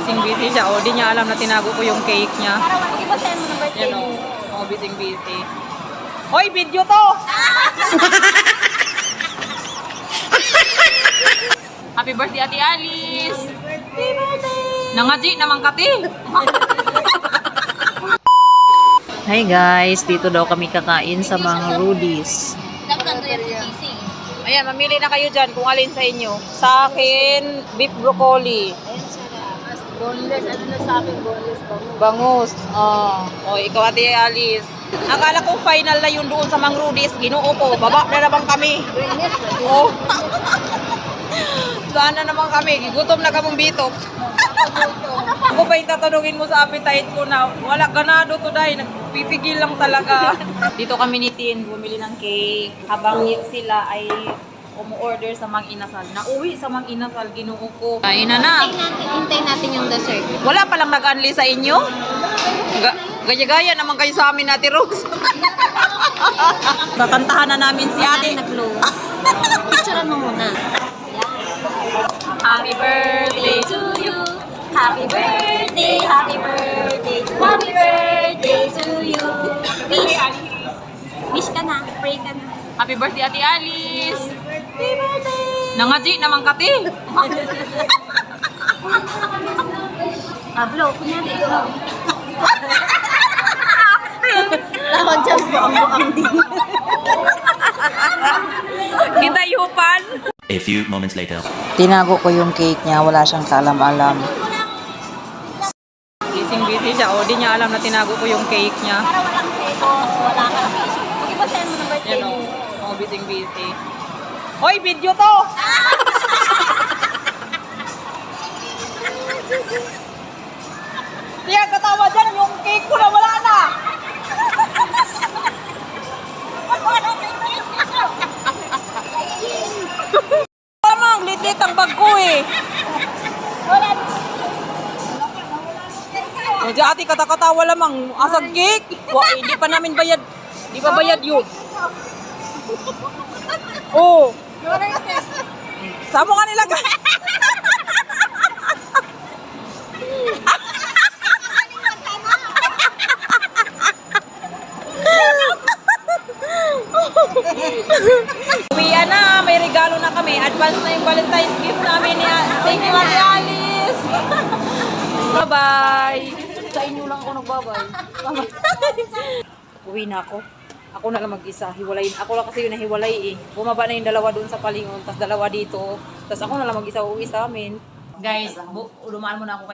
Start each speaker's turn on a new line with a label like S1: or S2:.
S1: Busy siya. O, di niya alam na tinago ko yung cake niya.
S2: Pag-ibasahin mo ng birthday
S1: Yan o.
S2: mo.
S1: O, busy. Hoy, video to! Happy birthday, Ate Alice!
S2: Happy birthday!
S1: Nangaji naman kati! Hi guys, dito daw kami kakain sa Mang Rudy's.
S2: Dapat nandun yan si Cici.
S1: Ayan, mamili na kayo dyan kung alin sa inyo. Sa akin, beef broccoli.
S2: Ayun sarap. Boneless. Ano na sa akin? Boneless bangus.
S1: Bangus. O, ikaw Ate Alice. Akala ko final na yun doon sa Mang Rudy's. Ginoo ko. Baba na naman kami. Oh. Saan na naman kami? Gutom na kamong bitok. Ako pa yung tatanungin mo sa appetite ko na wala ganado to dahil nagpipigil lang talaga. Dito kami ni Tin bumili ng cake habang sila ay umu-order sa Mang Inasal. Nauwi sa Mang Inasal, ginoo ko. Kain na na.
S2: Hintayin natin yung dessert.
S1: Wala palang nag-unli sa inyo? Gaya-gaya naman kayo sa amin, Ate Rose. Kakantahan na namin si Ate.
S2: Nag-glow. Picturean mo muna.
S1: Happy birthday
S2: To you. Happy birthday. Happy birthday. Happy birthday to you. Wish ka na. Pray ka na.
S1: Happy birthday, Ate Alice.
S2: Happy birthday.
S1: Nangaji naman kati.
S2: Blow. Kunyari ikaw. Tawag dyan po ang din.
S1: Kita yupan.
S3: A few moments later.
S1: Tinago ko yung cake niya, wala siyang kaalam-alam. Busy siya, o di niya alam na tinago ko yung cake niya.
S2: Para walang selos, wala kang issue. Pag-ibasahin mo ng birthday
S1: Yan o,
S2: mo.
S1: busy. Hoy, video to! Siya katawa dyan, yung cake ko na wala na! Tamang, lit-lit ang bag ko eh. O di ate, kata-katawa lamang, asag cake. Hindi pa namin bayad. Di pa bayad yun. Oo. Saan mo ka nilagay? Uwian na, may regalo na kami. Advance na yung Valentine's gift namin ni Thank you, Ate Alice. Bye-bye. Sa inyo lang ako nagbabay. Uwi na ako. Ako na lang mag-isa. Hiwalayin. Ako lang kasi yung nahiwalay eh. Bumaba na yung dalawa doon sa palingon, tapos dalawa dito. Tapos ako na lang mag-isa uwi sa amin. Guys, dumaan muna ako